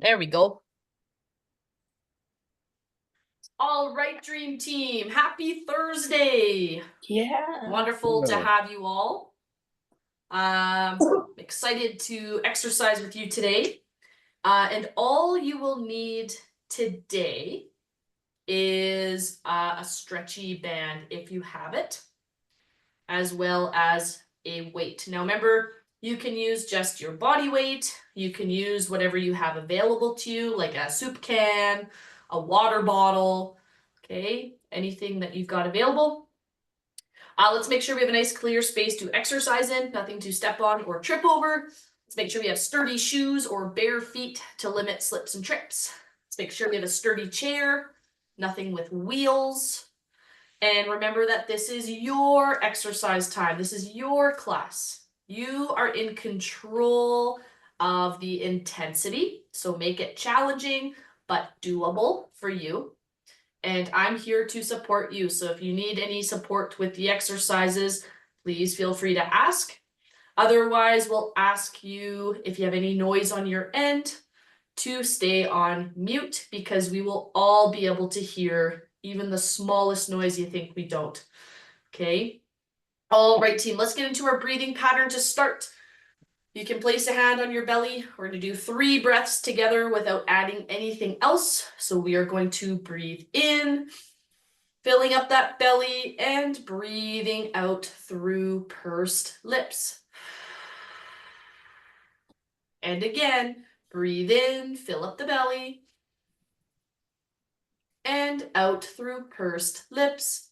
There we go. All right, Dream Team. Happy Thursday. Yeah. Wonderful to have you all. Excited to exercise with you today. And all you will need today is a stretchy band if you have it, as well as a weight. Now remember, you can use just your body weight. You can use whatever you have available to you, like a soup can, a water bottle, okay? Anything that you've got available. Let's make sure we have a nice clear space to exercise in, nothing to step on or trip over. Let's make sure we have sturdy shoes or bare feet to limit slips and trips. Let's make sure we have a sturdy chair, nothing with wheels. And remember that this is your exercise time. This is your class. You are in control of the intensity. So make it challenging, but doable for you. And I'm here to support you. So if you need any support with the exercises, please feel free to ask. Otherwise, we'll ask you if you have any noise on your end to stay on mute, because we will all be able to hear even the smallest noise you think we don't. Okay. All right, team, let's get into our breathing pattern to start. You can place a hand on your belly. We're going to do 3 breaths together without adding anything else. So we are going to breathe in, filling up that belly, and breathing out through pursed lips. And again, breathe in, fill up the belly, and out through pursed lips.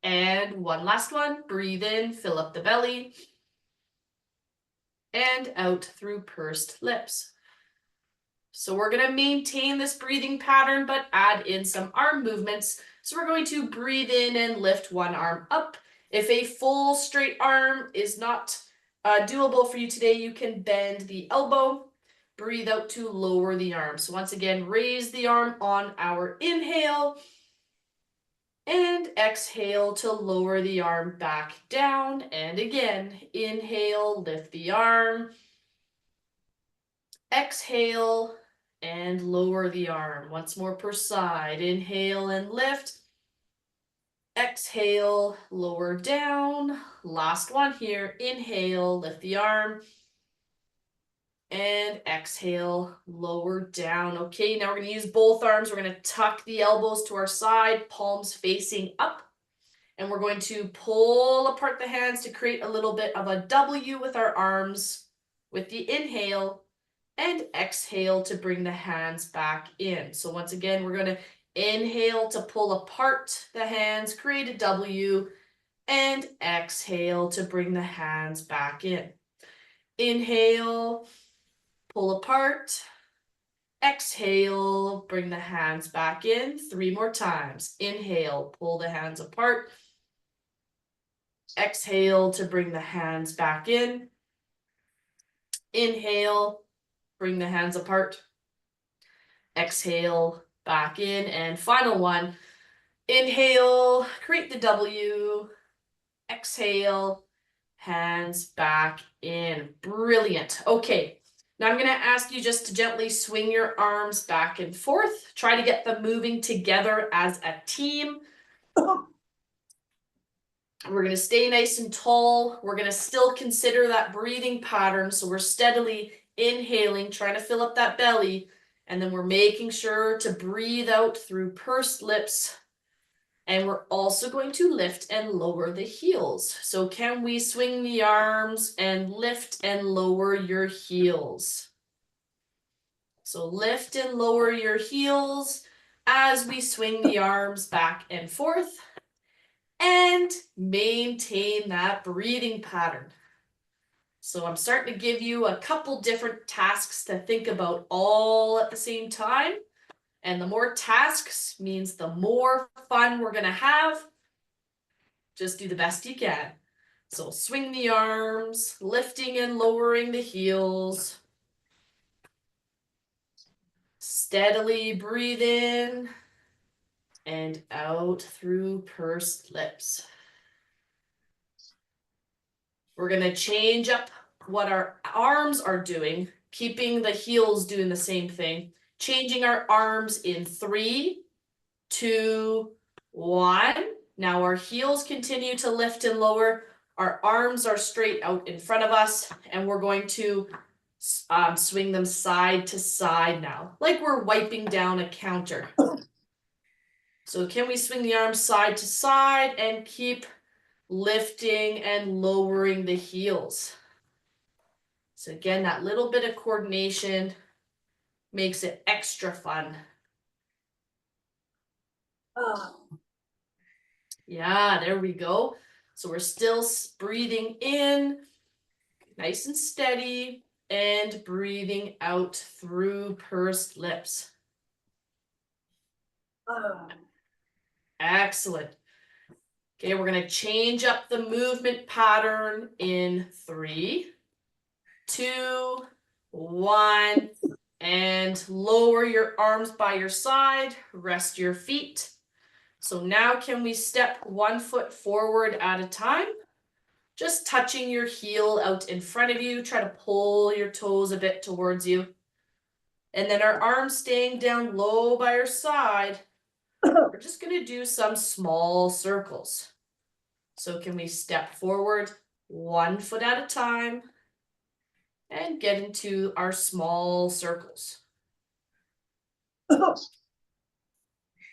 And one last one, breathe in, fill up the belly, and out through pursed lips. So we're going to maintain this breathing pattern, but add in some arm movements. So we're going to breathe in and lift one arm up. If a full straight arm is not doable for you today, you can bend the elbow. Breathe out to lower the arm. So once again, raise the arm on our inhale. And exhale to lower the arm back down. And again, inhale, lift the arm. Exhale and lower the arm. Once more per side. Inhale and lift. Exhale, lower down. Last one here. Inhale, lift the arm. And exhale, lower down. Okay, now we're going to use both arms. We're going to tuck the elbows to our side, palms facing up. And we're going to pull apart the hands to create a little bit of a W with our arms with the inhale, and exhale to bring the hands back in. So once again, we're going to inhale to pull apart the hands, create a W, and exhale to bring the hands back in. Inhale, pull apart. Exhale, bring the hands back in. 3 more times. Inhale, pull the hands apart. Exhale to bring the hands back in. Inhale, bring the hands apart. Exhale, back in. And final one. Inhale, create the W. Exhale, hands back in. Brilliant. Okay, now I'm going to ask you just to gently swing your arms back and forth. Try to get them moving together as a team. We're going to stay nice and tall. We're going to still consider that breathing pattern. So we're steadily inhaling, trying to fill up that belly. And then we're making sure to breathe out through pursed lips. And we're also going to lift and lower the heels. So can we swing the arms and lift and lower your heels? So lift and lower your heels as we swing the arms back and forth. And maintain that breathing pattern. So I'm starting to give you a couple different tasks to think about all at the same time. And the more tasks means the more fun we're going to have. Just do the best you can. So swing the arms, lifting and lowering the heels. Steadily breathe in and out through pursed lips. We're going to change up what our arms are doing. keeping the heels doing the same thing. Changing our arms in 3, 2, 1. Now our heels continue to lift and lower. Our arms are straight out in front of us, and we're going to swing them side to side now, like we're wiping down a counter. So can we swing the arms side to side and keep lifting and lowering the heels? So again, that little bit of coordination makes it extra fun. Yeah, there we go. So we're still breathing in, nice and steady, and breathing out through pursed lips. Excellent. Okay, we're going to change up the movement pattern in 3, 2, 1, and lower your arms by your side, rest your feet. So now can we step 1 foot forward at a time? Just touching your heel out in front of you. Try to pull your toes a bit towards you. And then our arms staying down low by our side. We're just going to do some small circles. So can we step forward 1 foot at a time and get into our small circles?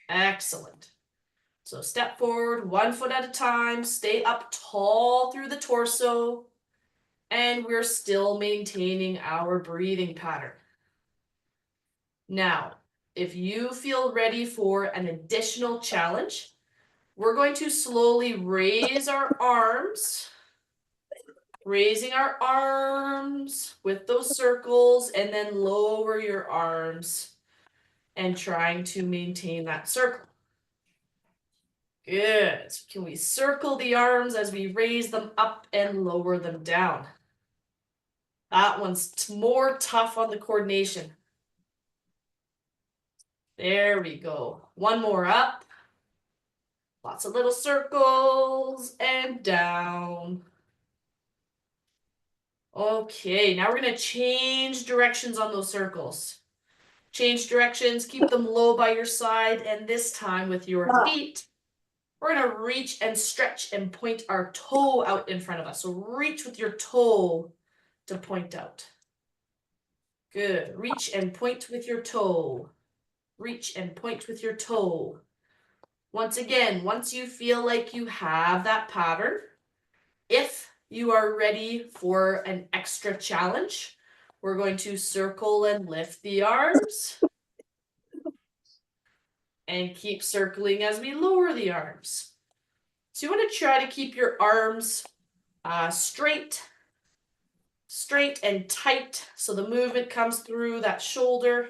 Excellent. So step forward 1 foot at a time, stay up tall through the torso, and we're still maintaining our breathing pattern. Now, if you feel ready for an additional challenge, we're going to slowly raise our arms, raising our arms with those circles, and then lower your arms and trying to maintain that circle. Good. Can we circle the arms as we raise them up and lower them down? That one's more tough on the coordination. There we go. One more up. Lots of little circles and down. Okay, now we're going to change directions on those circles. Change directions, keep them low by your side, and this time with your feet, we're going to reach and stretch and point our toe out in front of us. So reach with your toe to point out. Good. Reach and point with your toe. Reach and point with your toe. Once again, once you feel like you have that pattern, if you are ready for an extra challenge, we're going to circle and lift the arms. And keep circling as we lower the arms. So you want to try to keep your arms straight and tight so the movement comes through that shoulder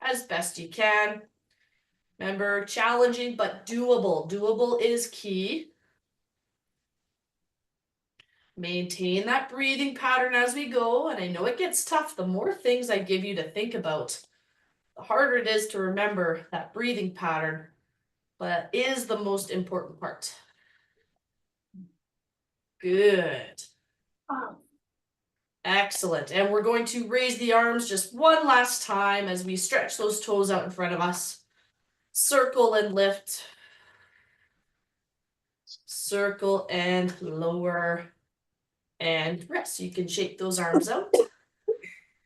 as best you can. Remember, challenging but doable. Doable is key. Maintain that breathing pattern as we go. And I know it gets tough. The more things I give you to think about, the harder it is to remember that breathing pattern, but it is the most important part. Good. Excellent. And we're going to raise the arms just one last time as we stretch those toes out in front of us. Circle and lift. Circle and lower. And rest. So you can shake those arms out.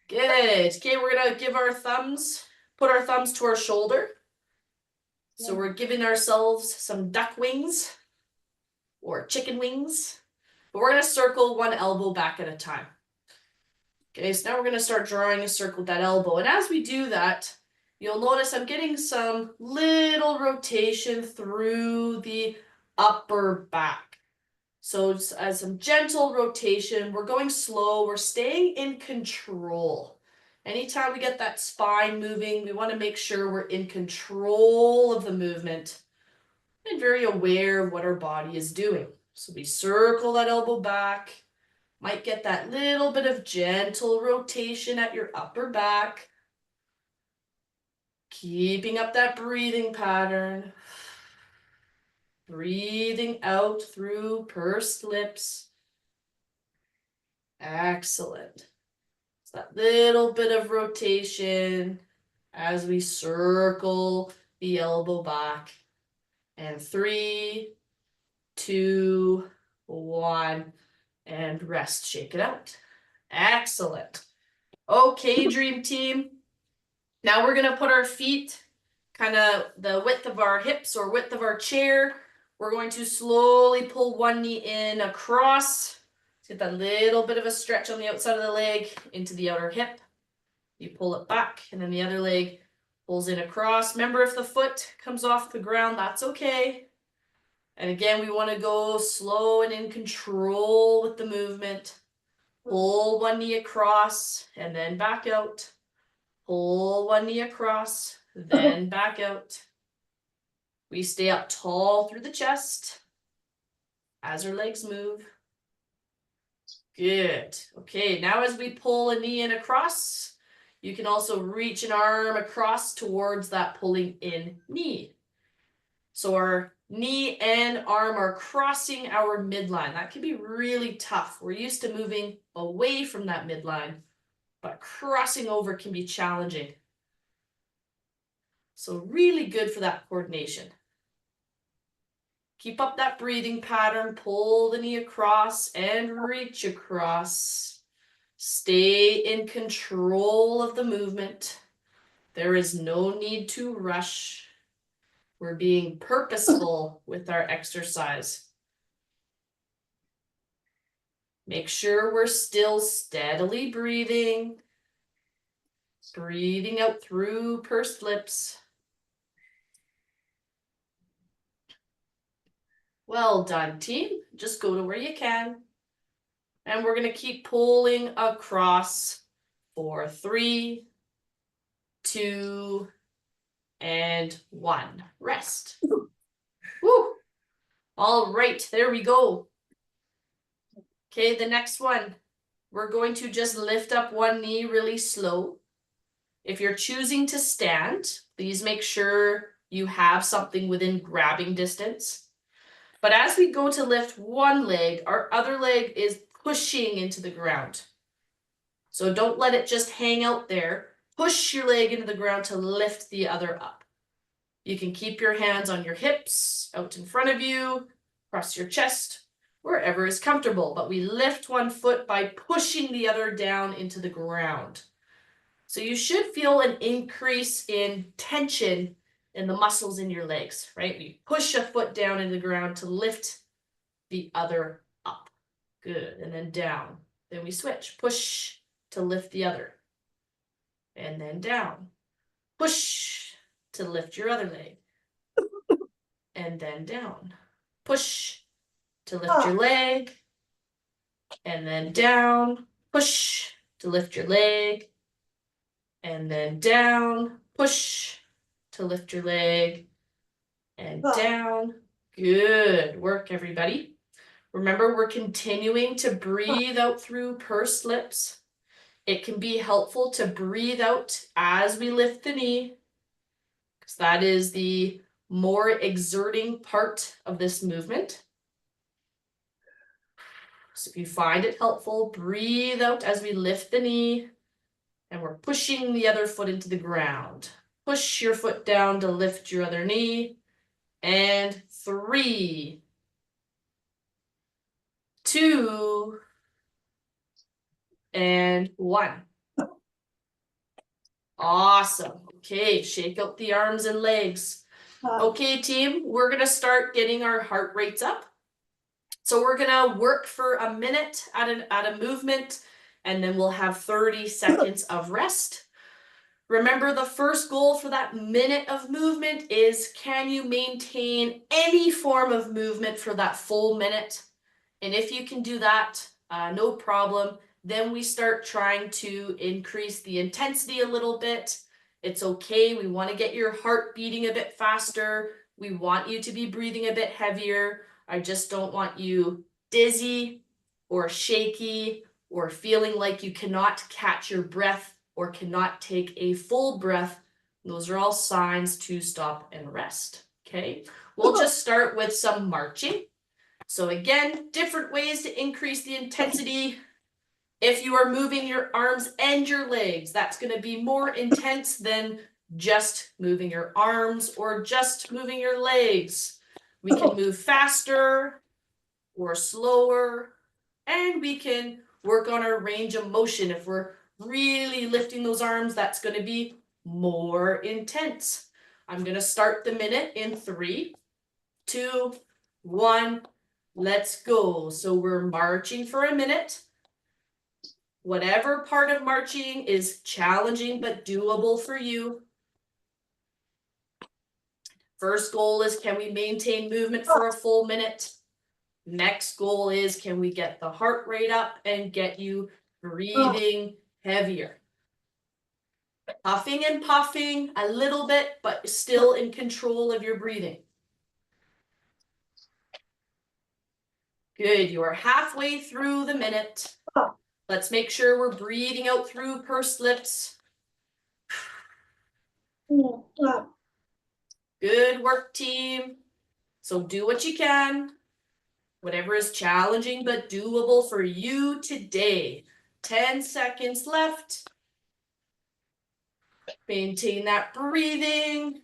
Good. Okay, we're going to give our thumbs, put our thumbs to our shoulder. So we're giving ourselves some duck wings or chicken wings. But we're going to circle one elbow back at a time. Okay, so now we're going to start drawing a circle with that elbow. And as we do that, you'll notice I'm getting some little rotation through the upper back. So as some gentle rotation, we're going slow, we're staying in control. Anytime we get that spine moving, we want to make sure we're in control of the movement and very aware of what our body is doing. So we circle that elbow back. Might get that little bit of gentle rotation at your upper back. Keeping up that breathing pattern. Breathing out through pursed lips. Excellent. that little bit of rotation as we circle the elbow back. And 3, 2, 1, and rest. Shake it out. Excellent. Okay, dream team. Now we're gonna put our feet kind of the width of our hips or width of our chair. We're going to slowly pull one knee in across. Get that little bit of a stretch on the outside of the leg into the outer hip. You pull it back, and then the other leg pulls in across. Remember, if the foot comes off the ground, that's okay. And again, we want to go slow and in control with the movement. Pull one knee across and then back out. Pull one knee across, then back out. We stay up tall through the chest as our legs move. Good. Okay, now as we pull a knee in across, you can also reach an arm across towards that pulling in knee. So our knee and arm are crossing our midline. That can be really tough. We're used to moving away from that midline, but crossing over can be challenging. So really good for that coordination. Keep up that breathing pattern. Pull the knee across and reach across. Stay in control of the movement. There is no need to rush. We're being purposeful with our exercise. Make sure we're still steadily breathing. Breathing out through pursed lips. Well done, team. Just go to where you can. And we're going to keep pulling across for 3, 2, and 1. Rest. Woo! All right, there we go. Okay, the next one. We're going to just lift up one knee really slow. If you're choosing to stand, please make sure you have something within grabbing distance. But as we go to lift one leg, our other leg is pushing into the ground. So don't let it just hang out there. Push your leg into the ground to lift the other up. You can keep your hands on your hips, out in front of you, across your chest, wherever is comfortable. But we lift one foot by pushing the other down into the ground. So you should feel an increase in tension in the muscles in your legs, right? We push a foot down into the ground to lift the other up. Good. And then down. Then we switch. Push to lift the other. And then down. Push to lift your other leg. And then down. Push to lift your leg. And then down. Push to lift your leg. And then down. Push to lift your leg. And down. Good work, everybody. Remember, we're continuing to breathe out through pursed lips. It can be helpful to breathe out as we lift the knee, because that is the more exerting part of this movement. So if you find it helpful, breathe out as we lift the knee, and we're pushing the other foot into the ground. Push your foot down to lift your other knee. And 3, 2, and 1. Awesome. Okay, shake out the arms and legs. Okay, team, we're going to start getting our heart rates up. So we're going to work for a minute at a movement, and then we'll have 30 seconds of rest. Remember, the first goal for that minute of movement is, can you maintain any form of movement for that full minute? And if you can do that, no problem. Then we start trying to increase the intensity a little bit. It's okay. We want to get your heart beating a bit faster. We want you to be breathing a bit heavier. I just don't want you dizzy or shaky or feeling like you cannot catch your breath or cannot take a full breath. Those are all signs to stop and rest. Okay, we'll just start with some marching. So again, different ways to increase the intensity. If you are moving your arms and your legs, that's going to be more intense than just moving your arms or just moving your legs. We can move faster or slower, and we can work on our range of motion. If we're really lifting those arms, that's going to be more intense. I'm going to start the minute in 3, 2, 1, let's go. So we're marching for a minute. Whatever part of marching is challenging but doable for you. First goal is, can we maintain movement for a full minute? Next goal is, can we get the heart rate up and get you breathing heavier? Puffing and puffing a little bit, but still in control of your breathing. Good, you are halfway through the minute. Let's make sure we're breathing out through pursed lips. Good work, team. So do what you can. Whatever is challenging but doable for you today. 10 seconds left. Maintain that breathing.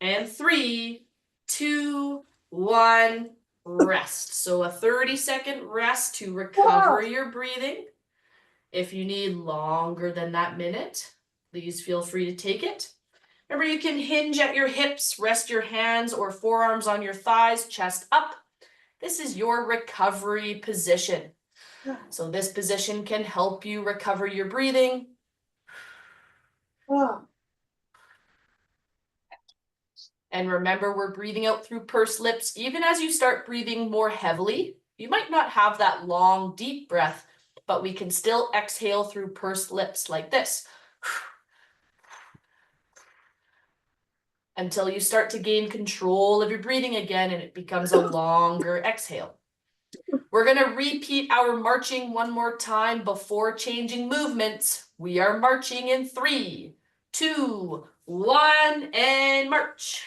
And 3, 2, 1, rest. So a 30-second rest to recover your breathing. If you need longer than that minute, please feel free to take it. Remember, you can hinge at your hips, rest your hands or forearms on your thighs, chest up. This is your recovery position. So this position can help you recover your breathing. And remember, we're breathing out through pursed lips. Even as you start breathing more heavily, you might not have that long, deep breath, but we can still exhale through pursed lips like this. Until you start to gain control of your breathing again and it becomes a longer exhale. We're going to repeat our marching one more time before changing movements. We are marching in 3, 2, 1, and march.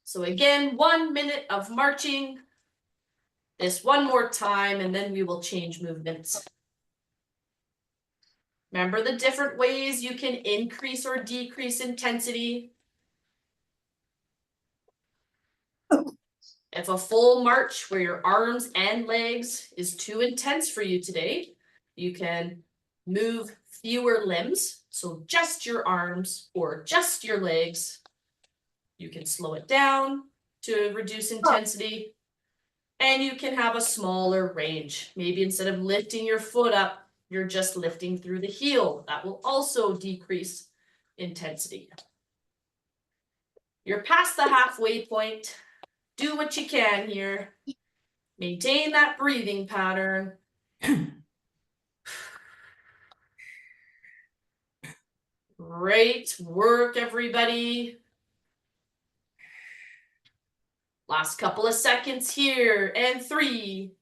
So again, 1 minute of marching. This one more time, and then we will change movements. Remember the different ways you can increase or decrease intensity. If a full march where your arms and legs is too intense for you today, you can move fewer limbs, so just your arms or just your legs. You can slow it down to reduce intensity, and you can have a smaller range. Maybe instead of lifting your foot up, you're just lifting through the heel. That will also decrease intensity. You're past the halfway point. Do what you can here. Maintain that breathing pattern. Great work, everybody. Last couple of seconds here. And 3,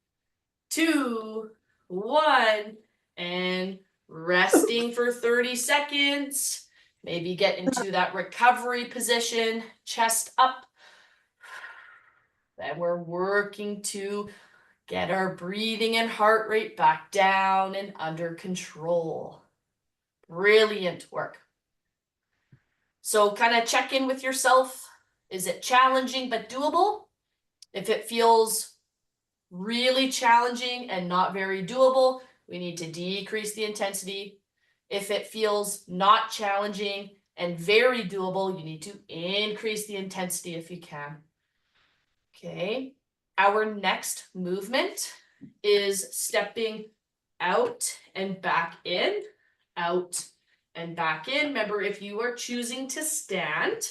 2, 1. And resting for 30 seconds. Maybe get into that recovery position, chest up. Then we're working to get our breathing and heart rate back down and under control. Brilliant work. So kind of check in with yourself. Is it challenging but doable? If it feels really challenging and not very doable, we need to decrease the intensity. If it feels not challenging and very doable, you need to increase the intensity if you can. Okay, our next movement is stepping out and back in, out and back in. Remember, if you are choosing to stand,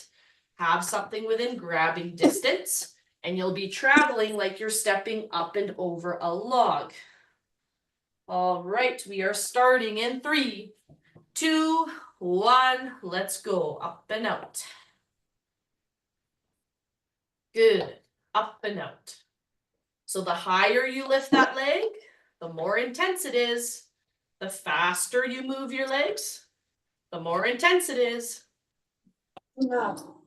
have something within grabbing distance, and you'll be traveling like you're stepping up and over a log. All right, we are starting in 3, 2, 1. Let's go. Up and out. Good. Up and out. So the higher you lift that leg, the more intense it is. The faster you move your legs, the more intense it is. No.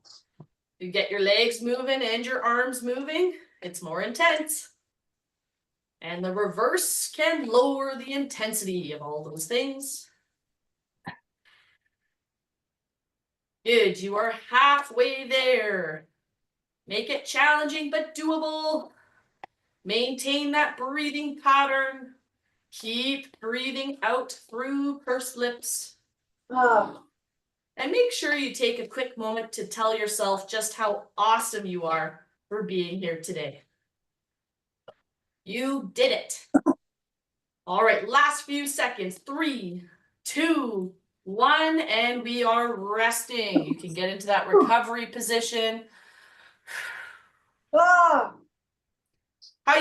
You get your legs moving and your arms moving, it's more intense. And the reverse can lower the intensity of all those things. Good, you are halfway there. Make it challenging but doable. Maintain that breathing pattern. Keep breathing out through pursed lips. And make sure you take a quick moment to tell yourself just how awesome you are for being here today. You did it. All right, last few seconds. 3, 2, 1, and we are resting. You can get into that recovery position. How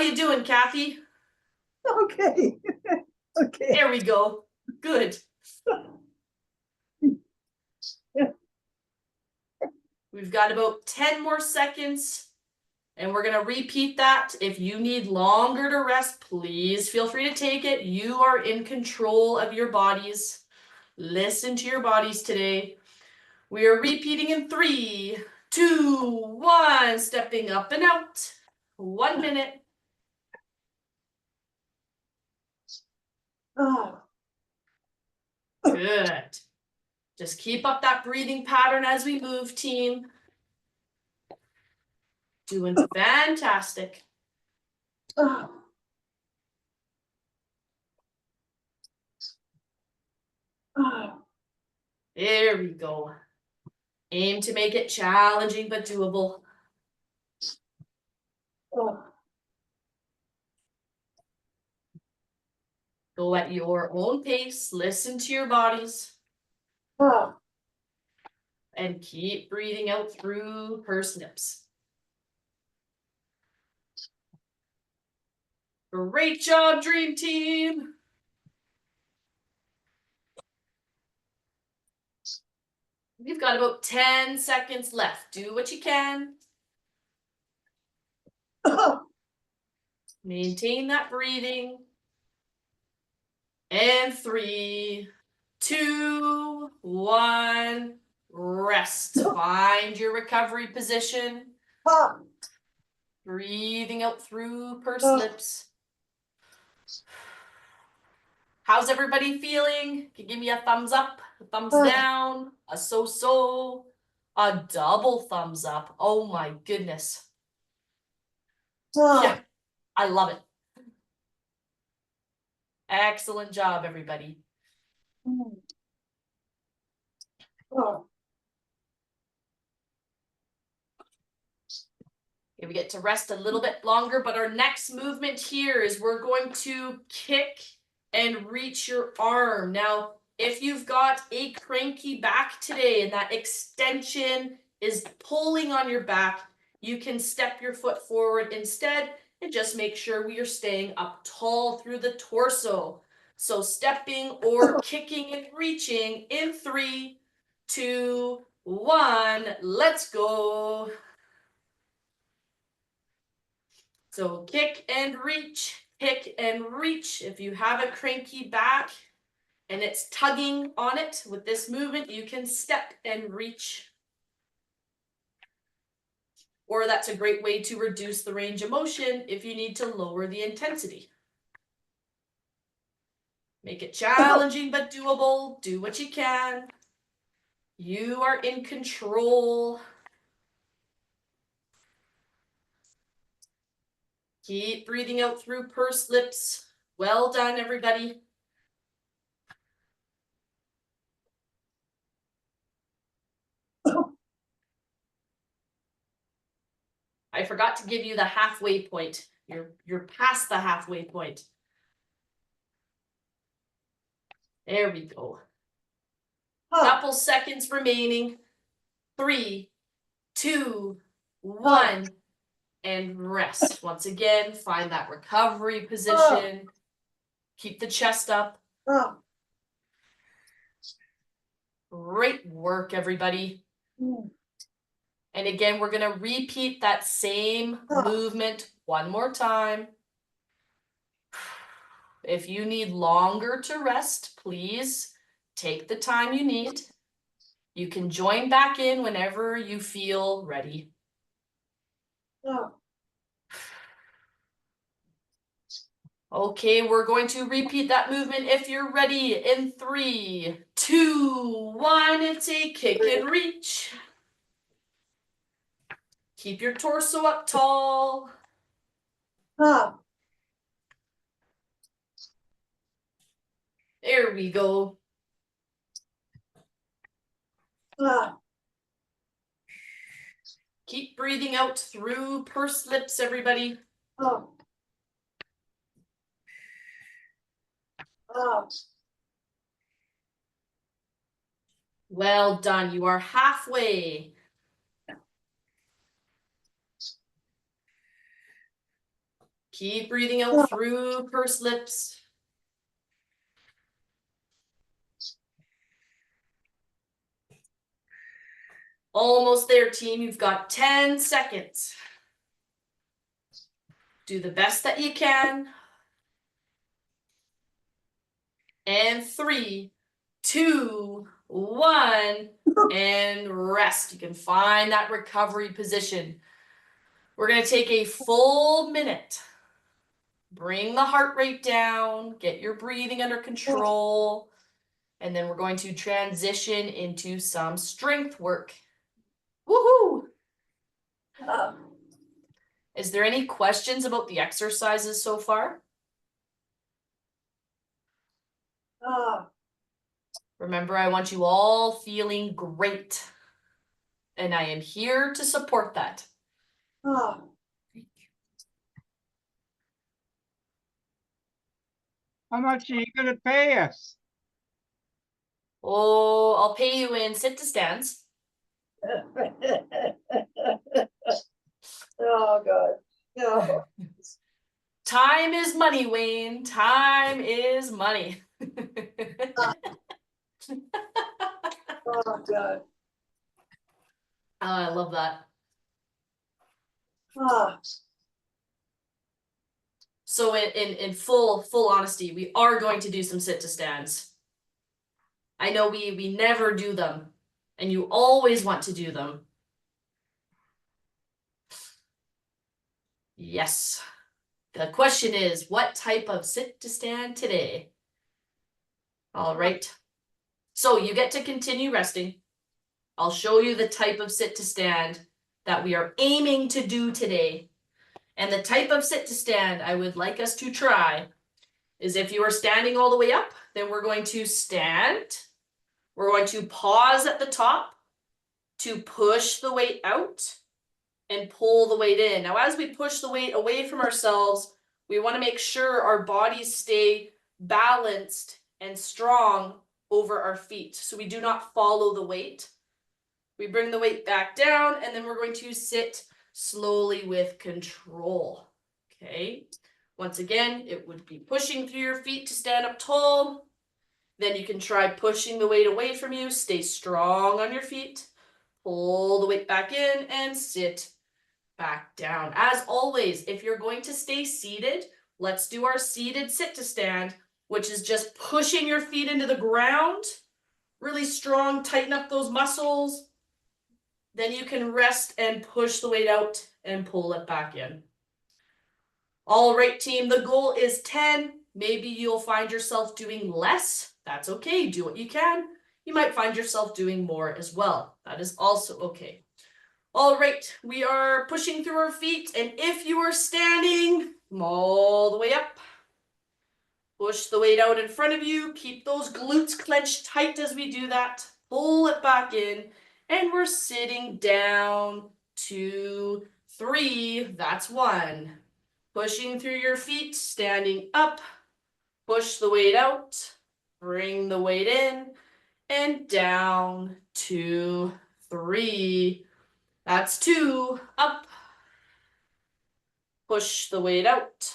you doing, Kathy? Okay. Okay. There we go. Good. We've got about 10 more seconds, and we're going to repeat that. If you need longer to rest, please feel free to take it. You are in control of your bodies. Listen to your bodies today. We are repeating in 3, 2, 1, stepping up and out. 1 minute. Good. Just keep up that breathing pattern as we move, team. Doing fantastic. There we go. Aim to make it challenging but doable. Go at your own pace. Listen to your bodies. And keep breathing out through pursed lips. Great job, Dream Team. We've got about 10 seconds left. Do what you can. Maintain that breathing. And 3, 2, 1, rest. Find your recovery position. Breathing out through pursed lips. How's everybody feeling? Can you give me a thumbs up, a thumbs down, a so-so, a double thumbs up? Oh my goodness. Yeah, I love it. Excellent job, everybody. Okay, we get to rest a little bit longer, but our next movement here is we're going to kick and reach your arm. Now, if you've got a cranky back today and that extension is pulling on your back, you can step your foot forward instead and just make sure we are staying up tall through the torso. So stepping or kicking and reaching in 3, 2, 1, let's go. So kick and reach, kick and reach. If you have a cranky back and it's tugging on it with this movement, you can step and reach. Or that's a great way to reduce the range of motion if you need to lower the intensity. Make it challenging but doable. Do what you can. You are in control. Keep breathing out through pursed lips. Well done, everybody. I forgot to give you the halfway point. You're past the halfway point. There we go. Couple seconds remaining. 3, 2, 1, and rest. Once again, find that recovery position. Keep the chest up. Great work, everybody. And again, we're going to repeat that same movement one more time. If you need longer to rest, please take the time you need. You can join back in whenever you feel ready. Okay, we're going to repeat that movement if you're ready in 3, 2, 1, and say kick and reach. Keep your torso up tall. Ah, There we go. ah, Keep breathing out through pursed lips, everybody. ah, ah. Well done. You are halfway. Keep breathing out through pursed lips. Almost there, team. You've got 10 seconds. Do the best that you can. And 3, 2, 1, and rest. You can find that recovery position. We're going to take a full minute. Bring the heart rate down, get your breathing under control, and then we're going to transition into some strength work. Woohoo! Ah. Is there any questions about the exercises so far? Ah. Remember, I want you all feeling great, and I am here to support that. Ah. How much are you going to pay us? Oh, I'll pay you in sit to stands. Oh, God. No. Time is money, Wayne. Time is money. Oh, God. Oh, I love that. Ah. So in full honesty, we are going to do some sit to stands. I know we never do them, and you always want to do them. Yes. The question is, what type of sit to stand today? All right. So you get to continue resting. I'll show you the type of sit to stand that we are aiming to do today. And the type of sit to stand I would like us to try is if you are standing all the way up, then we're going to stand. We're going to pause at the top to push the weight out and pull the weight in. Now, as we push the weight away from ourselves, we want to make sure our bodies stay balanced and strong over our feet, so we do not follow the weight. We bring the weight back down, and then we're going to sit slowly with control. Okay. Once again, it would be pushing through your feet to stand up tall. Then you can try pushing the weight away from you. Stay strong on your feet. Pull the weight back in and sit back down. As always, if you're going to stay seated, let's do our seated sit to stand, which is just pushing your feet into the ground. Really strong, tighten up those muscles. Then you can rest and push the weight out and pull it back in. All right, team, the goal is 10. Maybe you'll find yourself doing less. That's okay. Do what you can. You might find yourself doing more as well. That is also okay. All right, we are pushing through our feet, and if you are standing, come all the way up. Push the weight out in front of you. Keep those glutes clenched tight as we do that. Pull it back in, and we're sitting down. 2, 3, that's 1. Pushing through your feet, standing up. Push the weight out. Bring the weight in, and down. 2, 3. That's 2, up. Push the weight out.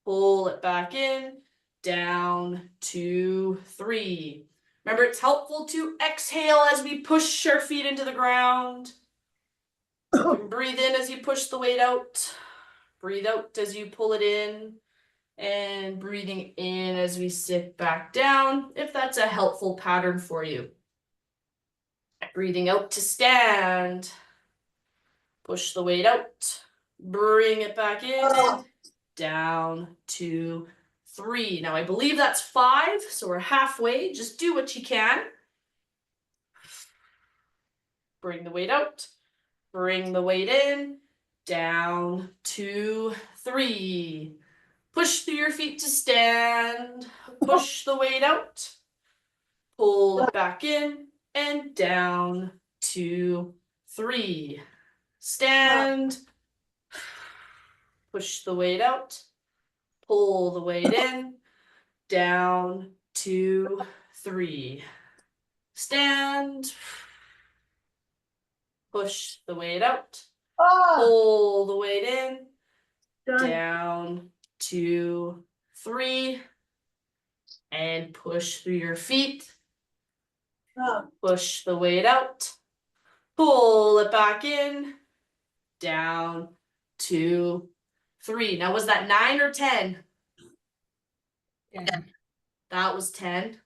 Pull it back in, down, 2, 3. Remember, it's helpful to exhale as we push our feet into the ground. You can breathe in as you push the weight out. Breathe out as you pull it in. And breathing in as we sit back down, if that's a helpful pattern for you. Breathing out to stand. Push the weight out. Bring it back in and down, 2, 3. Now I believe that's 5, so we're halfway. Just do what you can. Bring the weight out. Bring the weight in. Down, 2, 3. Push through your feet to stand. Push the weight out. Pull it back in and down, 2, 3. Stand. Push the weight out. Pull the weight in. Down, 2, 3. Stand. Push the weight out. Ah, Pull the weight in. done. Down, 2, 3. And push through your feet. Ah, Push the weight out. Pull it back in. Down, 2, 3. Now, was that 9 or 10? yeah. That was 10.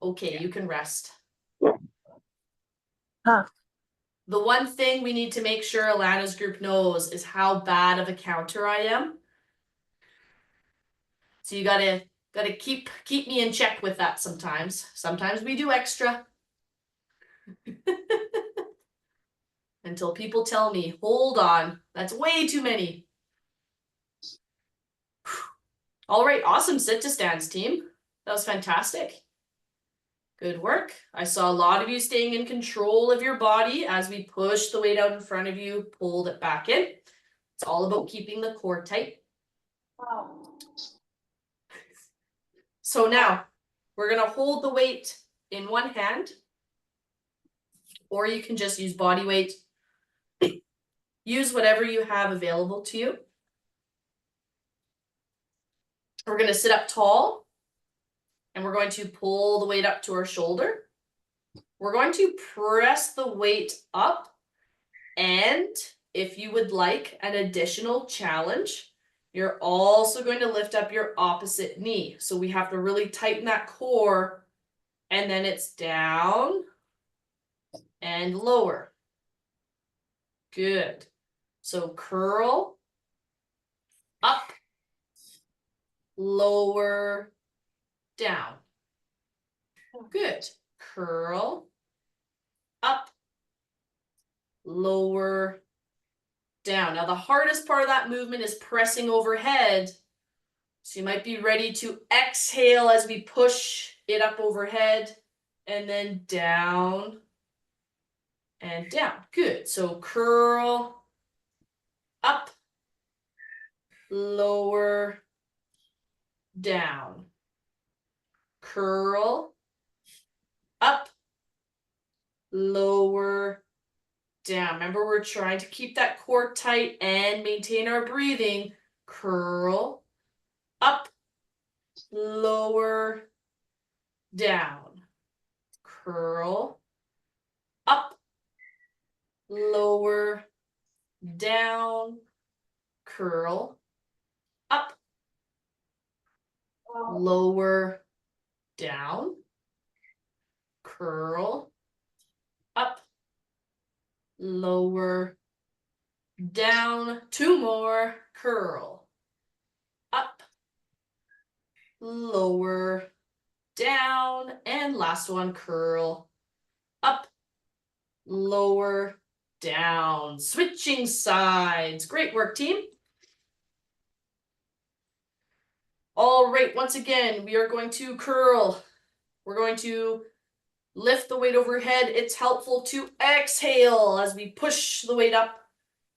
Okay, you can rest. Huh. The one thing we need to make sure Alana's group knows is how bad of a counter I am. So you gotta keep me in check with that sometimes. Sometimes we do extra. Until people tell me, hold on, that's way too many. All right, awesome sit to stands, team. That was fantastic. Good work. I saw a lot of you staying in control of your body as we pushed the weight out in front of you, pulled it back in. It's all about keeping the core tight. Oh. So now we're gonna hold the weight in one hand, or you can just use body weight. Use whatever you have available to you. We're gonna sit up tall, and we're going to pull the weight up to our shoulder. We're going to press the weight up, and if you would like an additional challenge, you're also going to lift up your opposite knee. So we have to really tighten that core, and then it's down and lower. Good. So curl, up, lower, down. Good. Curl, up, lower, down. Now the hardest part of that movement is pressing overhead. So you might be ready to exhale as we push it up overhead and then down and down. Good. So curl, up, lower, down. Curl, up, lower, down. Remember, we're trying to keep that core tight and maintain our breathing. Curl, up, lower, down. Curl, up, lower, down. Curl, up, Oh. lower, down. Curl, up, lower, down. 2 more. Curl, up, lower, down. And last one, curl, up, lower, down. Switching sides. Great work, team. All right, once again, we are going to curl. We're going to lift the weight overhead. It's helpful to exhale as we push the weight up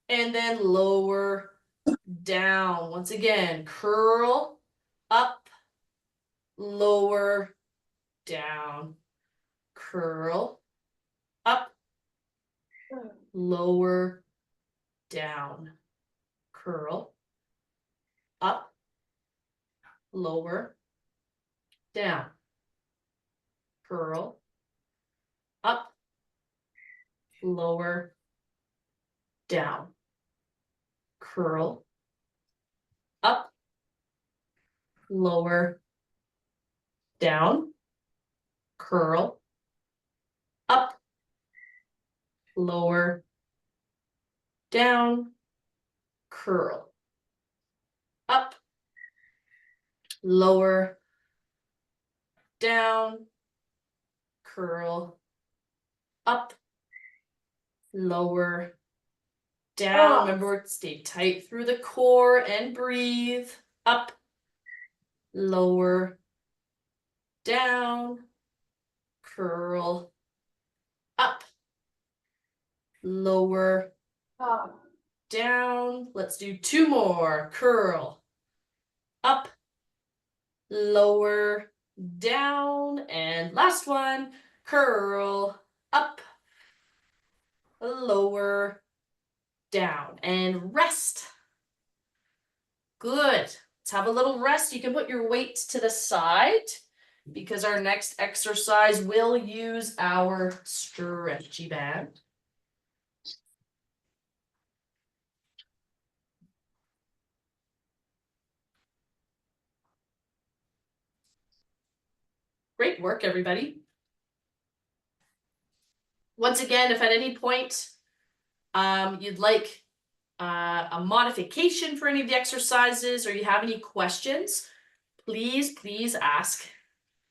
and then lower, down. Once again, curl, up, lower, down. Curl, up, lower, down. Curl, up, lower, down. Curl, up, lower, down. Curl, up, lower, down. Curl, up, lower, down. Curl, up, lower, down, curl, up, lower, down. Remember, stay tight through the core and breathe. Up, lower, down, curl, up, lower, down. Let's do 2 more. Curl, up, lower, down, and last one. Curl, up, lower, down, and rest. Good. Let's have a little rest. You can put your weight to the side because our next exercise will use our stretchy band. Great work, everybody. Once again, if at any point you'd like a modification for any of the exercises or you have any questions, please ask.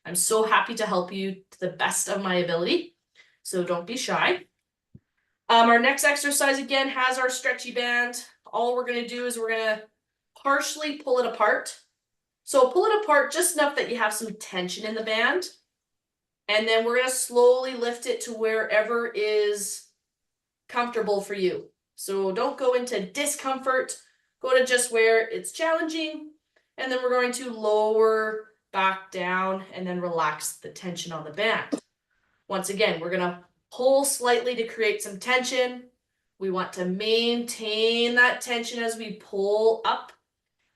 I'm so happy to help you to the best of my ability, so don't be shy. Our next exercise again has our stretchy band. All we're going to do is we're going to partially pull it apart. So pull it apart just enough that you have some tension in the band. And then we're going to slowly lift it to wherever is comfortable for you. So don't go into discomfort. Go to just where it's challenging. And then we're going to lower back down and then relax the tension on the band. Once again, we're going to pull slightly to create some tension. We want to maintain that tension as we pull up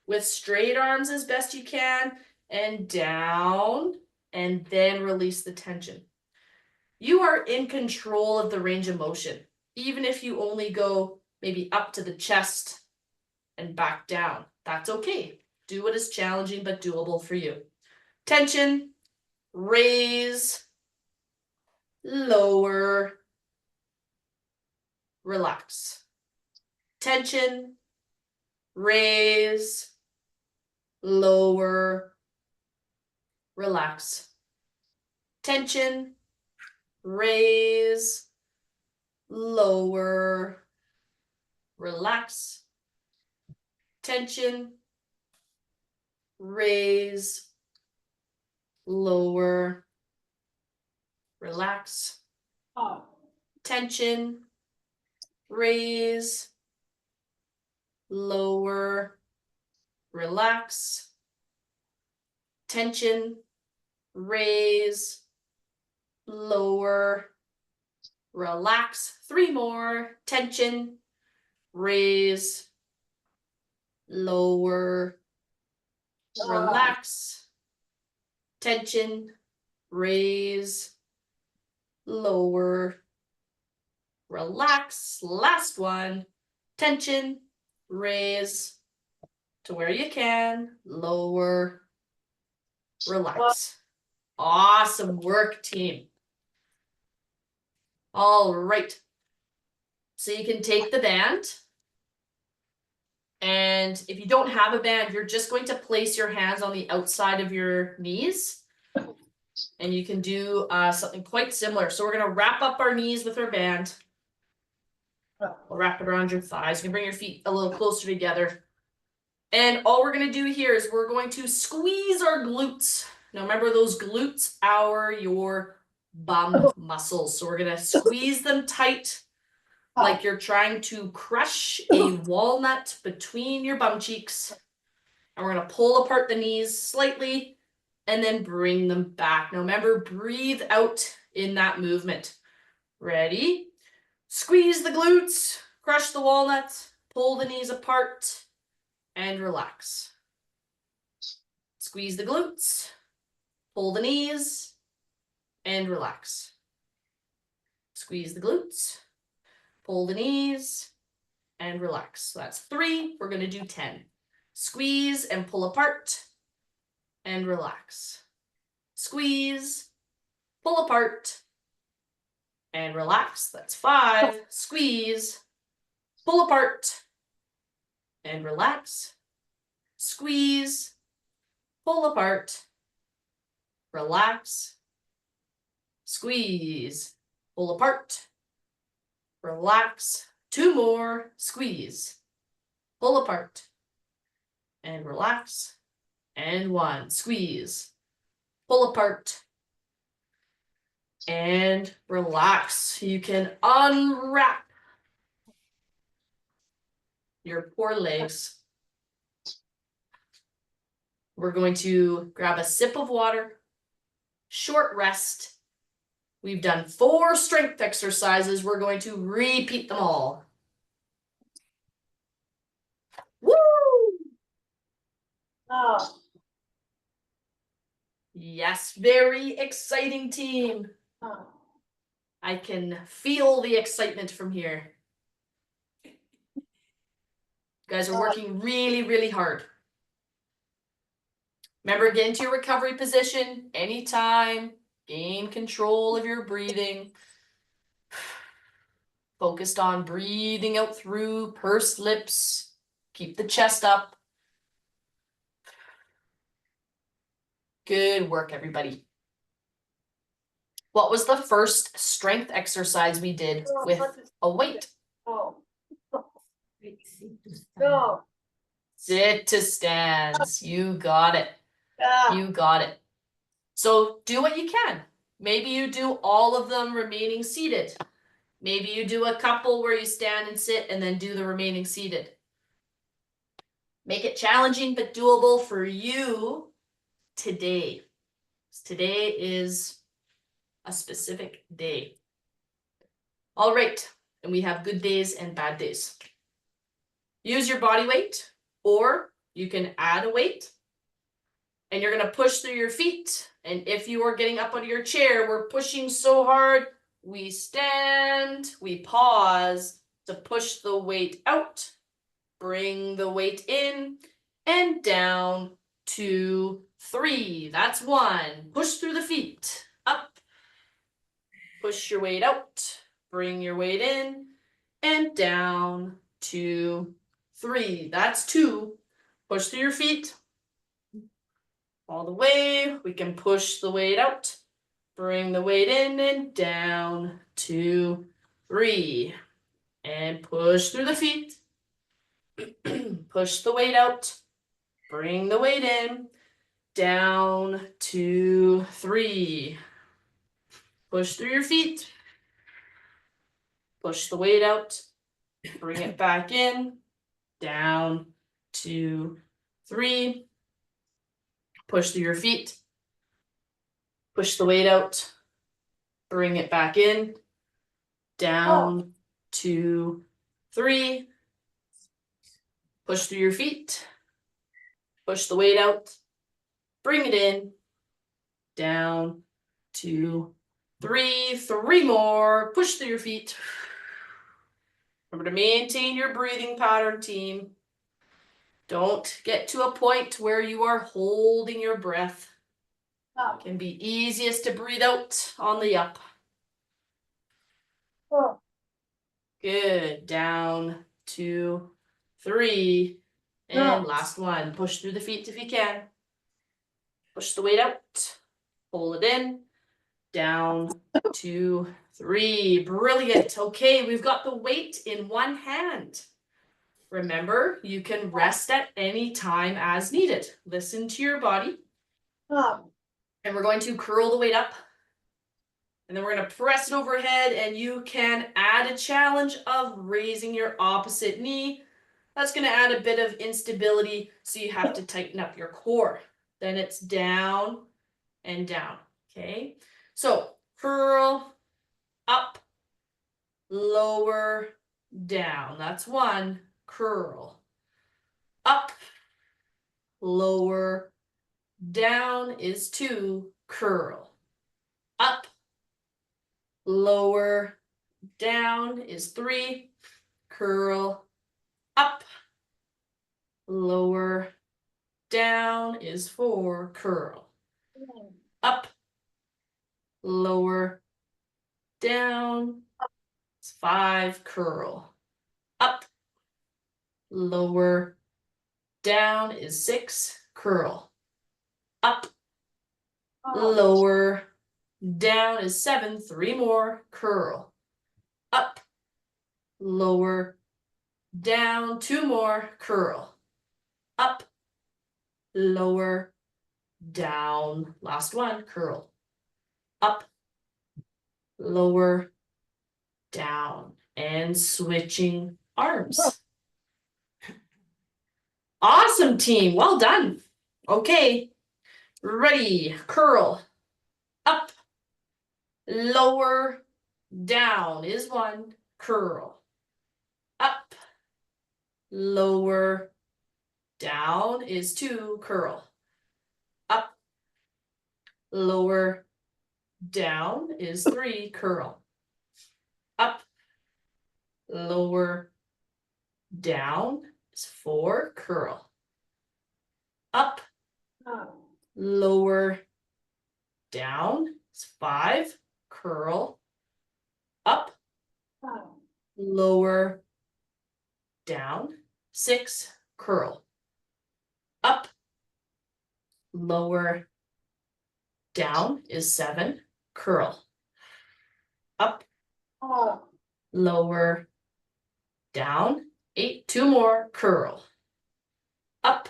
with straight arms as best you can and down, and then release the tension. You are in control of the range of motion, even if you only go maybe up to the chest and back down. That's okay. Do what is challenging but doable for you. Tension, raise, lower, relax. Tension, raise, lower, relax. Tension, raise, lower, relax. Tension, raise, lower, relax. Tension, raise, lower, relax. Tension, raise, lower, relax. 3 more. Tension, raise, lower, relax. Tension, raise, lower, relax. Last one. Tension, raise to where you can, lower, relax. Awesome work, team. All right. So you can take the band. And if you don't have a band, you're just going to place your hands on the outside of your knees. And you can do something quite similar. So we're going to wrap up our knees with our band. We'll wrap it around your thighs. You can bring your feet a little closer together. And all we're going to do here is we're going to squeeze our glutes. Now remember, those glutes are your bum muscles. So we're going to squeeze them tight like you're trying to crush a walnut between your bum cheeks. And we're going to pull apart the knees slightly and then bring them back. Now remember, breathe out in that movement. Ready? Squeeze the glutes, crush the walnut, pull the knees apart, and relax. Squeeze the glutes, pull the knees, and relax. Squeeze the glutes, pull the knees, and relax. So that's 3. We're going to do 10. Squeeze and pull apart, and relax. Squeeze, pull apart, and relax. That's 5. Squeeze, pull apart, and relax. Squeeze, pull apart, relax, squeeze, pull apart, relax, 2 more, squeeze, pull apart, and relax, and 1, squeeze, pull apart, and relax. You can unwrap your poor legs. We're going to grab a sip of water, short rest. We've done 4 strength exercises. We're going to repeat them all. Woo! Oh, Yes, very exciting team. oh. I can feel the excitement from here. You guys are working really, really hard. Remember, get into your recovery position anytime. Gain control of your breathing. Focused on breathing out through pursed lips. Keep the chest up. Good work, everybody. What was the first strength exercise we did with a weight? Oh. Go. Sit to stands. You got it. Ah. You got it. So do what you can. Maybe you do all of them remaining seated. Maybe you do a couple where you stand and sit and then do the remaining seated. Make it challenging but doable for you today. Today is a specific day. All right, and we have good days and bad days. Use your body weight, or you can add a weight, and you're gonna push through your feet. And if you are getting up out of your chair, we're pushing so hard, we stand, we pause to push the weight out, bring the weight in, and down, 2, 3. That's 1. Push through the feet, up, push your weight out, bring your weight in, and down, 2, 3. That's 2. Push through your feet, all the way. We can push the weight out, bring the weight in and down, 2, 3. And push through the feet. Push the weight out, bring the weight in, down, 2, 3. Push through your feet. Push the weight out, bring it back in, down, 2, 3. Push through your feet. Push the weight out, bring it back in, down, 2, 3. Push through your feet. Push the weight out, bring it in, down, 2, 3. 3 more. Push through your feet. Remember to maintain your breathing pattern, team. Don't get to a point where you are holding your breath. Oh. Can be easiest to breathe out on the up. Oh. Good. Down, 2, 3. And last one. Push through the feet if you can. Push the weight out. Pull it in. Down, 2, 3. Brilliant. Okay, we've got the weight in one hand. Remember, you can rest at any time as needed. Listen to your body. Oh. And we're going to curl the weight up. And then we're going to press it overhead, and you can add a challenge of raising your opposite knee. That's going to add a bit of instability, so you have to tighten up your core. Then it's down and down, okay? So curl, up, lower, down. That's 1, curl. Up, lower, down is 2, curl. Up, lower, down is 3, curl. Up, lower, down is 4, curl. Up, lower, down is 5, curl. Up, lower, down is 6, curl. Up, lower, down is 7, 3 more, curl. Up, lower, down, 2 more, curl. Up, lower, down, last one, curl. Up, lower, down, and switching arms. Awesome, team, well done. Okay, ready, curl. Up, lower, down is 1, curl. Up, lower, down is 2, curl. Up, lower, down is 3, curl. Up, lower, down is 4, curl. Up, lower, down is 5, curl. Up, lower, down, 6, curl. Up, lower, down is 7, curl. Up, lower, down, 8, 2 more, curl. Up,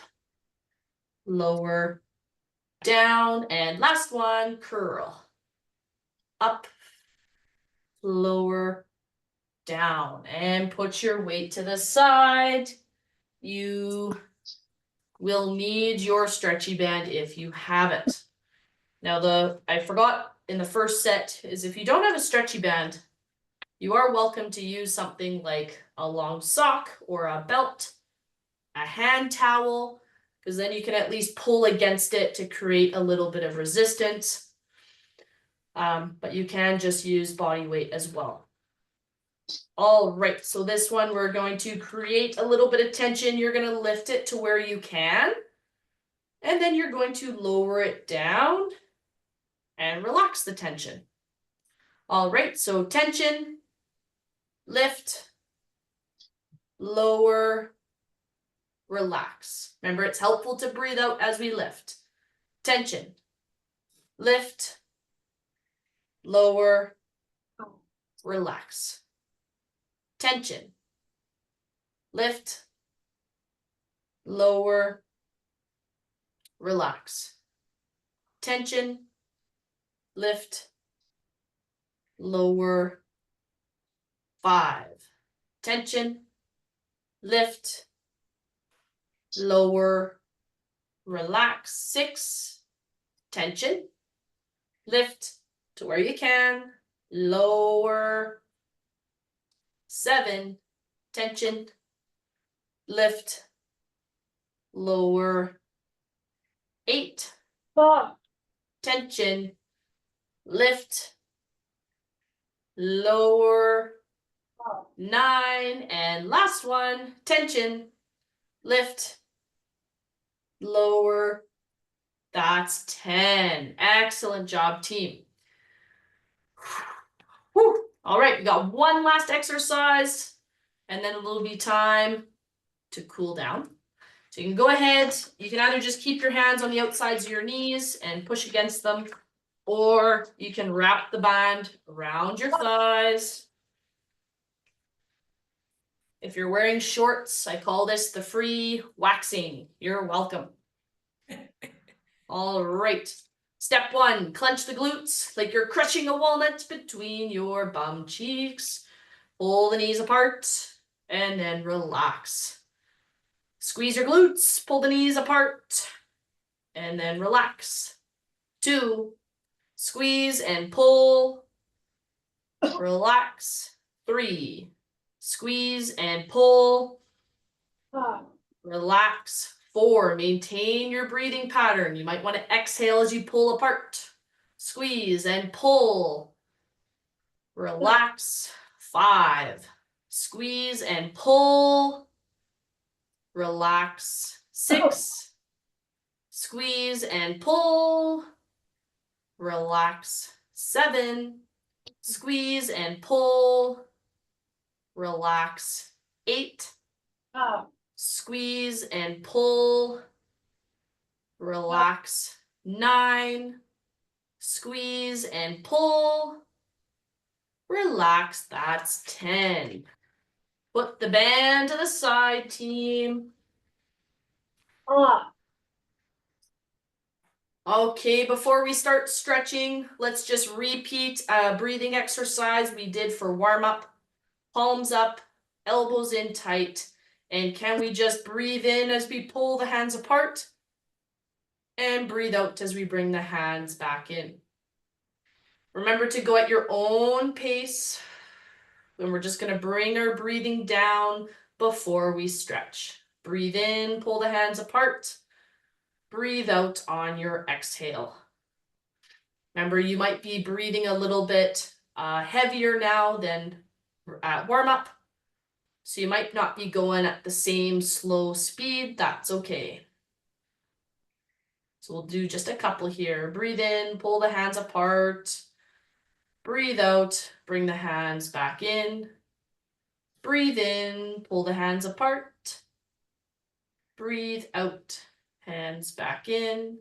lower, down, and last one, curl. Up, lower, down, and put your weight to the side. You will need your stretchy band if you have it. Now I forgot in the first set is if you don't have a stretchy band, you are welcome to use something like a long sock or a belt, a hand towel, because then you can at least pull against it to create a little bit of resistance. But you can just use body weight as well. All right, so this one we're going to create a little bit of tension. You're going to lift it to where you can, and then you're going to lower it down and relax the tension. All right, so tension, lift, lower, relax. Remember, it's helpful to breathe out as we lift. Tension, lift, lower, relax. Tension, lift, lower, relax. Tension, lift, lower, 5. Tension, lift, lower, relax. 6. Tension, lift to where you can, lower. 7. Tension, lift, lower. 8. Tension, lift, lower. 9, and last one, tension, lift, lower. That's 10. Excellent job, team. Whew. All right, we got one last exercise, and then it'll be time to cool down. So you can go ahead, you can either just keep your hands on the outsides of your knees and push against them, or you can wrap the band around your thighs. If you're wearing shorts, I call this the free waxing. You're welcome. All right. Step 1, clench the glutes like you're crushing a walnut between your bum cheeks. Pull the knees apart and then relax. Squeeze your glutes, pull the knees apart and then relax. 2, squeeze and pull, relax. 3, squeeze and pull, relax. 4, maintain your breathing pattern. You might want to exhale as you pull apart. Squeeze and pull, relax. 5, squeeze and pull, relax. 6, squeeze and pull, relax. 7, squeeze and pull, relax. 8, squeeze and pull, relax. 9. Squeeze and pull. Relax, that's 10. Put the band to the side, team. Off. Okay, before we start stretching, let's just repeat a breathing exercise we did for warm-up. Palms up, elbows in tight. And can we just breathe in as we pull the hands apart? And breathe out as we bring the hands back in. Remember to go at your own pace. And we're just going to bring our breathing down before we stretch. Breathe in, pull the hands apart. Breathe out on your exhale. Remember, you might be breathing a little bit heavier now than at warm-up. So you might not be going at the same slow speed. That's okay. So we'll do just a couple here. Breathe in, pull the hands apart. Breathe out, bring the hands back in. Breathe in, pull the hands apart. Breathe out, hands back in.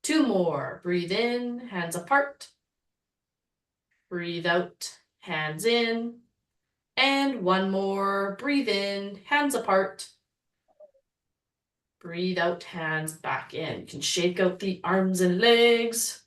2 more. Breathe in, hands apart. Breathe out, hands in. And 1 more. Breathe in, hands apart. Breathe out, hands back in. You can shake out the arms and legs.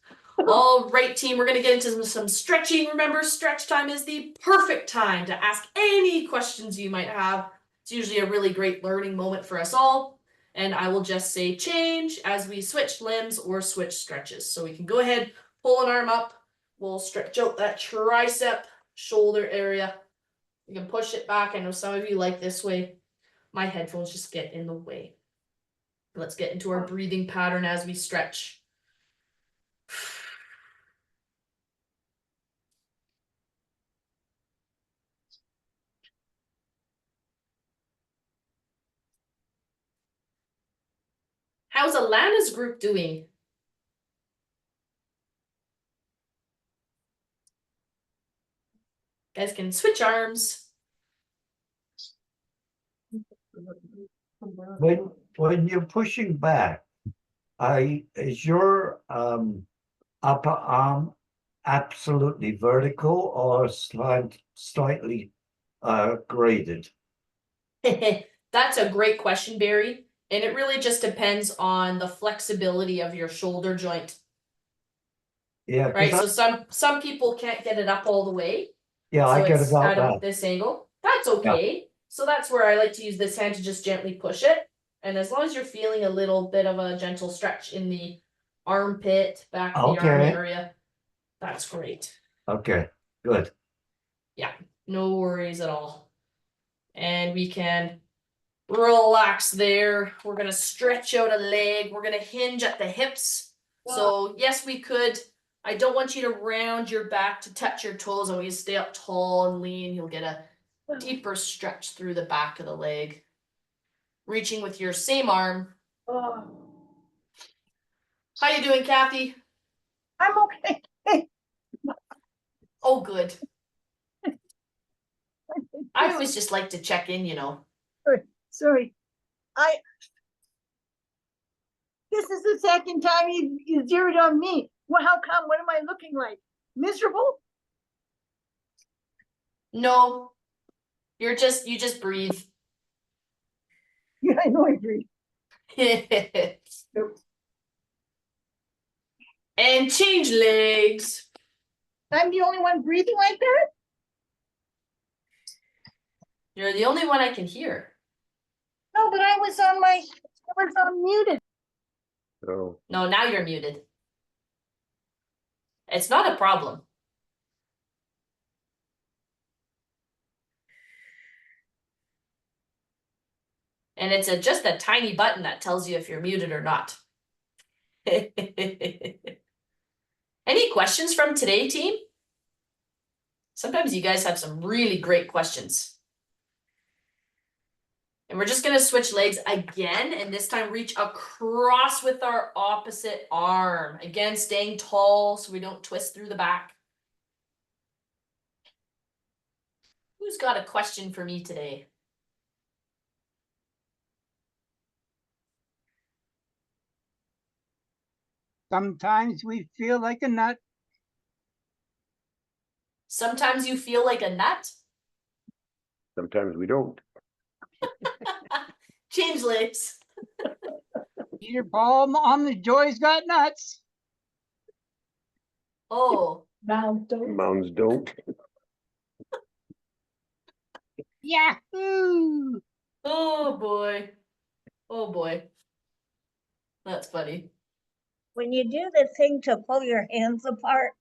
All right, team, we're going to get into some stretching. Remember, stretch time is the perfect time to ask any questions you might have. It's usually a really great learning moment for us all. And I will just say change as we switch limbs or switch stretches. So we can go ahead, pull an arm up. We'll stretch out that tricep, shoulder area. You can push it back. I know some of you like this way. My headphones just get in the way. Let's get into our breathing pattern as we stretch. How's Alana's group doing? Guys can switch arms. When you're pushing back, is your upper arm absolutely vertical or slightly graded? That's a great question, Barry. And it really just depends on the flexibility of your shoulder joint. Yeah, Right. So some people can't get it up all the way. Yeah, so I get it's about at that. this angle. That's okay. So that's where I like to use this hand to just gently push it. And as long as you're feeling a little bit of a gentle stretch in the armpit, back of the arm area, that's great. Okay, good. Yeah, no worries at all. And we can relax there. We're going to stretch out a leg. We're going to hinge at the hips. So yes, we could. I don't want you to round your back to touch your toes. I want you to stay up tall and lean. You'll get a deeper stretch through the back of the leg. Reaching with your same arm. Oh, How you doing, Kathy? I'm okay. Oh, good. I always just like to check in, you know. Sorry. This is the second time you zeroed on me. Well, how come? What am I looking like? Miserable? No, you just breathe. Yeah, I know I agree. And change legs. I'm the only one breathing like that? You're the only one I can hear. No, but I was on muted. Oh. No, now you're muted. It's not a problem. And it's just a tiny button that tells you if you're muted or not. Any questions from today, team? Sometimes you guys have some really great questions. And we're just going to switch legs again, and this time reach across with our opposite arm. Again, staying tall so we don't twist through the back. Who's got a question for me today? Sometimes we feel like a nut. Sometimes you feel like a nut. Sometimes we don't. Change legs. Peter Paul on the Joy's Got Nuts. Oh, Mounds don't. Yahoo! oh boy. Oh boy. That's funny. When you do the thing to pull your hands apart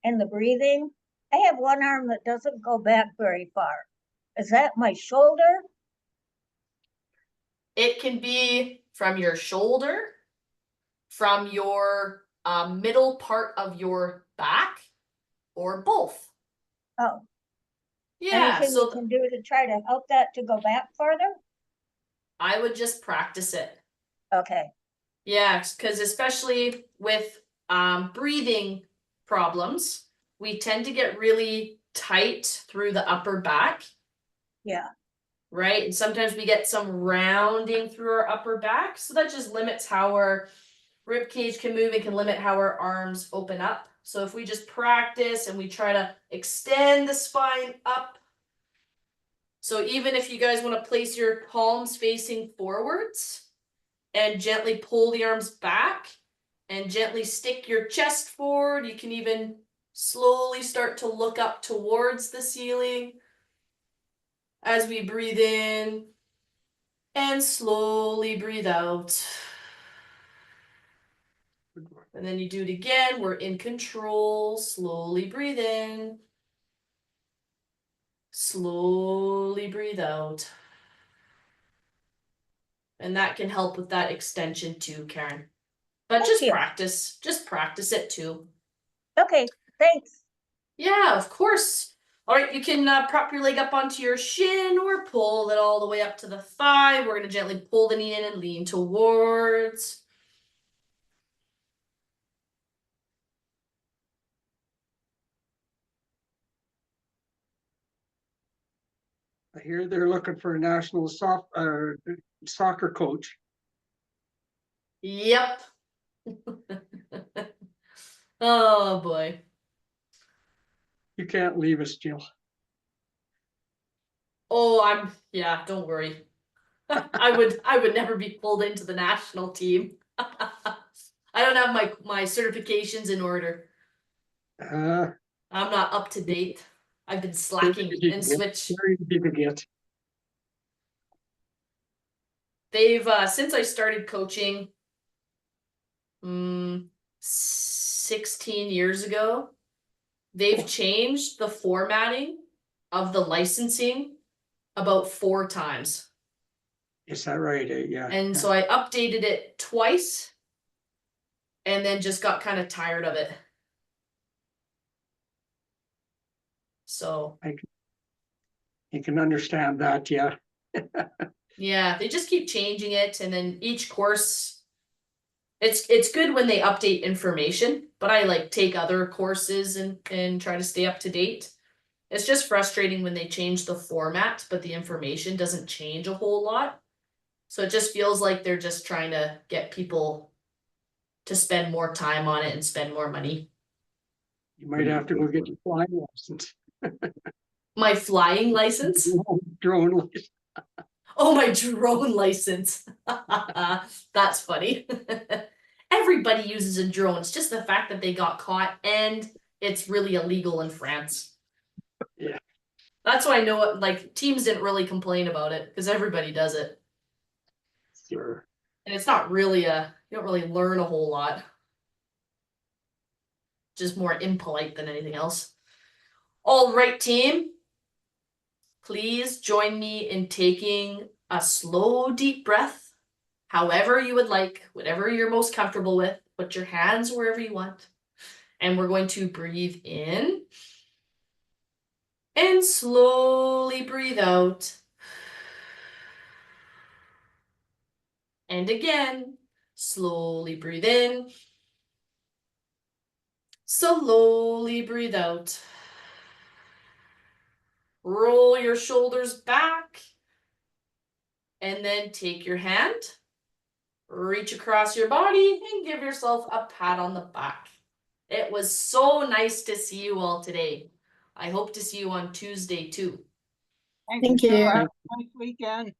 and the breathing, I have one arm that doesn't go back very far. Is that my shoulder? It can be from your shoulder, from your middle part of your back, or both. Oh, Yeah, anything you so can do to try to help that to go back further? I would just practice it. Okay, Yeah, because especially with breathing problems, we tend to get really tight through the upper back, yeah, right? And sometimes we get some rounding through our upper back, so that just limits how our rib cage can move and can limit how our arms open up. So if we just practice and we try to extend the spine up. So even if you guys want to place your palms facing forwards and gently pull the arms back and gently stick your chest forward, you can even slowly start to look up towards the ceiling as we breathe in and slowly breathe out. And then you do it again. We're in control. Slowly breathe in. Slowly breathe out. And that can help with that extension too, Karen. But Thank just you. practice. Just practice it too. okay, thanks. Yeah, of course. All right, you can prop your leg up onto your shin or pull it all the way up to the thigh. We're going to gently pull the knee in and lean towards. I hear they're looking for a national soccer coach. Yep. Oh boy. You can't leave us, Jill. Oh, yeah, don't worry. I would never be pulled into the national team. I don't have my certifications in order. Uh, I'm not up to date. I've been very slacking easy and to get, switch. very easy to get. They've since I started coaching 16 years ago, they've changed the formatting of the licensing about 4 times. Is that right? Yeah. And so I updated it twice and then just got kind of tired of it. So You can understand that, yeah. yeah, they just keep changing it, and then each course, it's good when they update information, but I like take other courses and try to stay up to date. It's just frustrating when they change the format, but the information doesn't change a whole lot. So it just feels like they're just trying to get people to spend more time on it and spend more money. You might have to go get your flying license. My flying license? Drone license. Oh, my drone license. That's funny. Everybody uses a drone. It's just the fact that they got caught and it's really illegal in France. Yeah. That's why I know it, like teams didn't really complain about it because everybody does it. Sure. And it's not really you don't really learn a whole lot. Just more impolite than anything else. All right, team. Please join me in taking a slow, deep breath, however you would like, whatever you're most comfortable with. Put your hands wherever you want. And we're going to breathe in and slowly breathe out. And again, slowly breathe in. Slowly breathe out. Roll your shoulders back. And then take your hand reach across your body and give yourself a pat on the back. It was so nice to see you all today. I hope to see you on Tuesday too. Thank Jill. you. Have a nice weekend.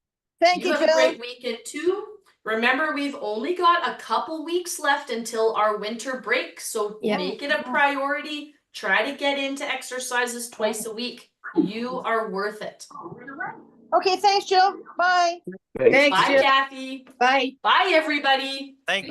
Thank You you, have a Jill. great weekend too. Remember, we've only got a couple weeks left until our winter break, so Yeah. make it a priority. Try to get into exercises twice a week. You are worth it. Okay, thanks, Jill. Bye. Thanks. Bye, Kathy. Bye. Bye, everybody. Thank